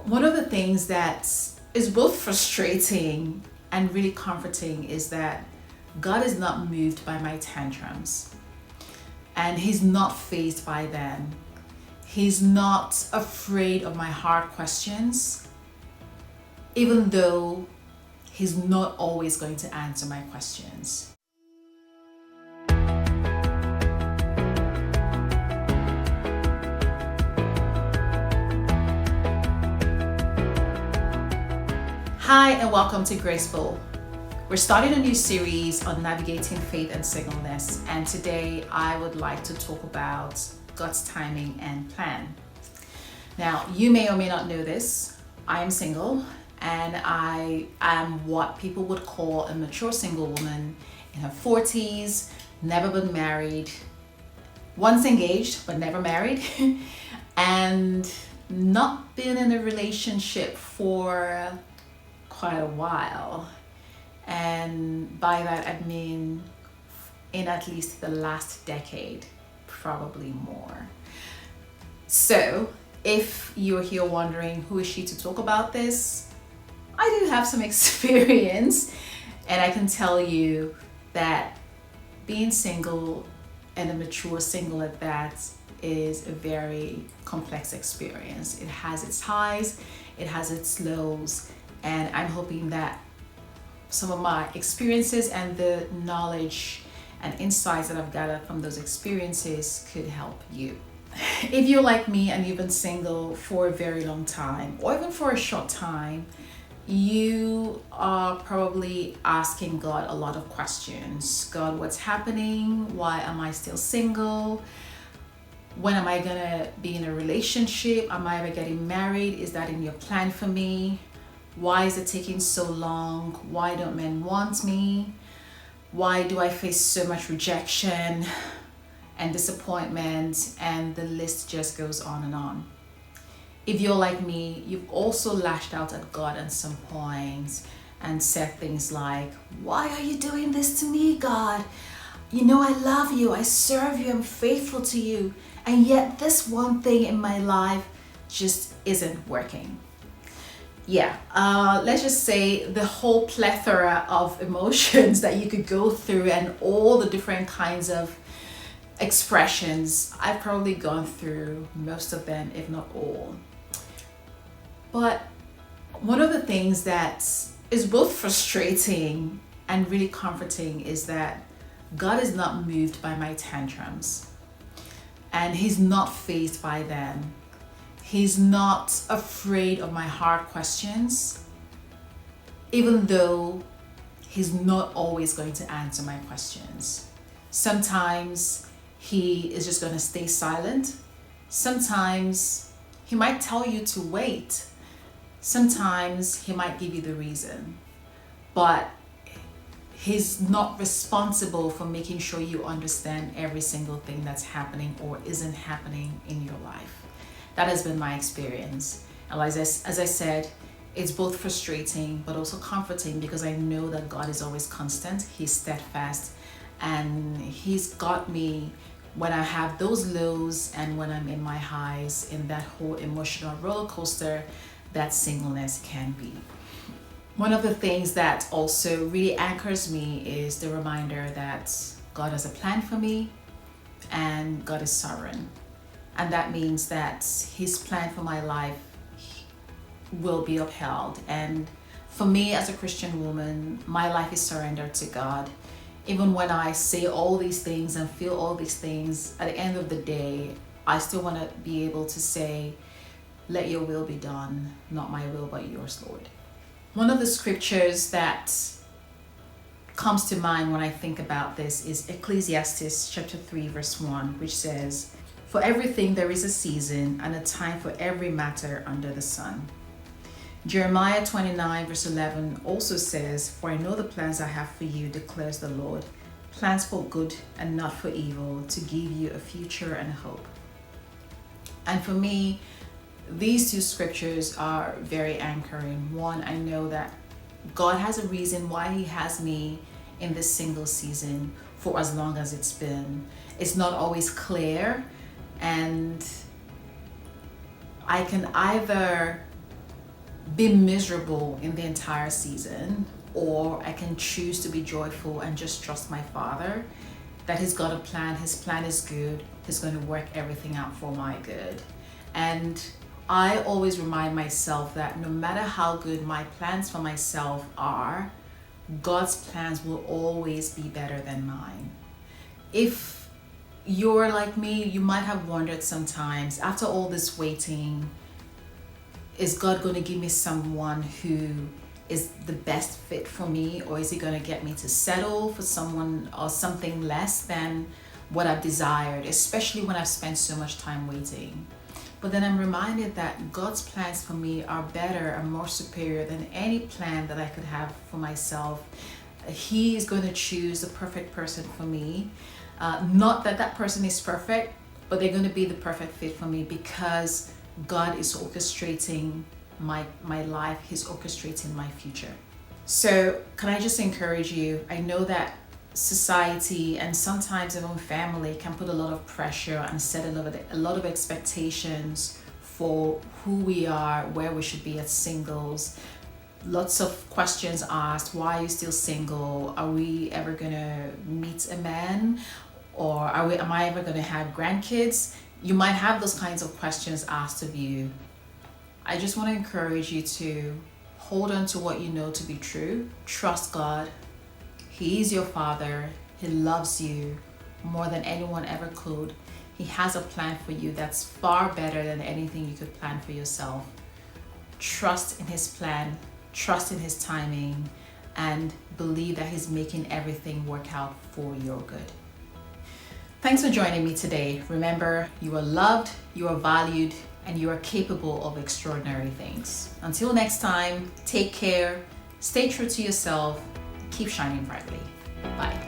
One of the things that is both frustrating and really comforting is that God is not moved by my tantrums, and He's not fazed by them. He's not afraid of my hard questions, even though He's not always going to answer my questions. Hi, and welcome to Graceful. We're starting a new series on navigating faith and singleness, and today I would like to talk about God's timing and plan. Now, you may or may not know this. I am single, and I am what people would call a mature single woman in her 40s, never been married, once engaged but never married, and not been in a relationship for quite a while. And by that I mean in at least the last decade, probably more. So if you're here wondering who is she to talk about this, I do have some experience, and I can tell you that being single, and a mature single at that, is a very complex experience. It has its highs, it has its lows, and I'm hoping that some of my experiences and the knowledge and insights that I've gathered from those experiences could help you. If you're like me and you've been single for a very long time, or even for a short time, you are probably asking God a lot of questions. God, what's happening? Why am I still single? When am I gonna be in a relationship? Am I ever getting married? Is that in your plan for me? Why is it taking so long? Why don't men want me? Why do I face so much rejection and disappointment? And the list just goes on and on. If you're like me, you've also lashed out at God at some point and said things like, why are you doing this to me, God? You know I love you, I serve you, I'm faithful to you, and yet this one thing in my life just isn't working. Yeah, let's just say the whole plethora of emotions that you could go through and all the different kinds of expressions, I've probably gone through most of them, if not all. But one of the things that is both frustrating and really comforting is that God is not moved by my tantrums, and He's not fazed by them. He's not afraid of my hard questions, even though He's not always going to answer my questions. Sometimes He is just going to stay silent. Sometimes He might tell you to wait. Sometimes He might give you the reason. But He's not responsible for making sure you understand every single thing that's happening or isn't happening in your life. That has been my experience. And as I said, it's both frustrating but also comforting, because I know that God is always constant. He's steadfast, and He's got me when I have those lows and when I'm in my highs, in that whole emotional roller coaster that singleness can be. One of the things that also really anchors me is the reminder that God has a plan for me and God is sovereign. And that means that His plan for my life will be upheld. And for me as a Christian woman, my life is surrendered to God. Even when I say all these things and feel all these things, at the end of the day, I still want to be able to say, let your will be done, not my will, but yours, Lord. One of the scriptures that comes to mind when I think about this is Ecclesiastes chapter 3, verse 1, which says, for everything there is a season and a time for every matter under the sun. Jeremiah 29, verse 11 also says, for I know the plans I have for you, declares the Lord, plans for good and not for evil, to give you a future and hope. And for me, these two scriptures are very anchoring. One, I know that God has a reason why He has me in this single season for as long as it's been. It's not always clear, and I can either be miserable in the entire season, or I can choose to be joyful and just trust my Father that He's got a plan. His plan is good. He's going to work everything out for my good. And I always remind myself that no matter how good my plans for myself are, God's plans will always be better than mine. If you're like me, you might have wondered sometimes, after all this waiting, is God going to give me someone who is the best fit for me, or is He going to get me to settle for someone or something less than what I've desired, especially when I've spent so much time waiting? But then I'm reminded that God's plans for me are better and more superior than any plan that I could have for myself. He is going to choose the perfect person for me. Not that that person is perfect, but they're going to be the perfect fit for me because God is orchestrating my life. He's orchestrating my future. So can I just encourage you? I know that society and sometimes even family can put a lot of pressure and set a lot of expectations for who we are, where we should be as singles. Lots of questions asked. Why are you still single? Are we ever gonna meet a man? Or am I ever gonna have grandkids? You might have those kinds of questions asked of you. I just want to encourage you to hold on to what you know to be true. Trust God. He is your Father. He loves you more than anyone ever could. He has a plan for you that's far better than anything you could plan for yourself. Trust in His plan, trust in His timing, and believe that He's making everything work out for your good. Thanks for joining me today. Remember, you are loved, you are valued, and you are capable of extraordinary things. Until next time, take care, stay true to yourself, keep shining brightly. Bye.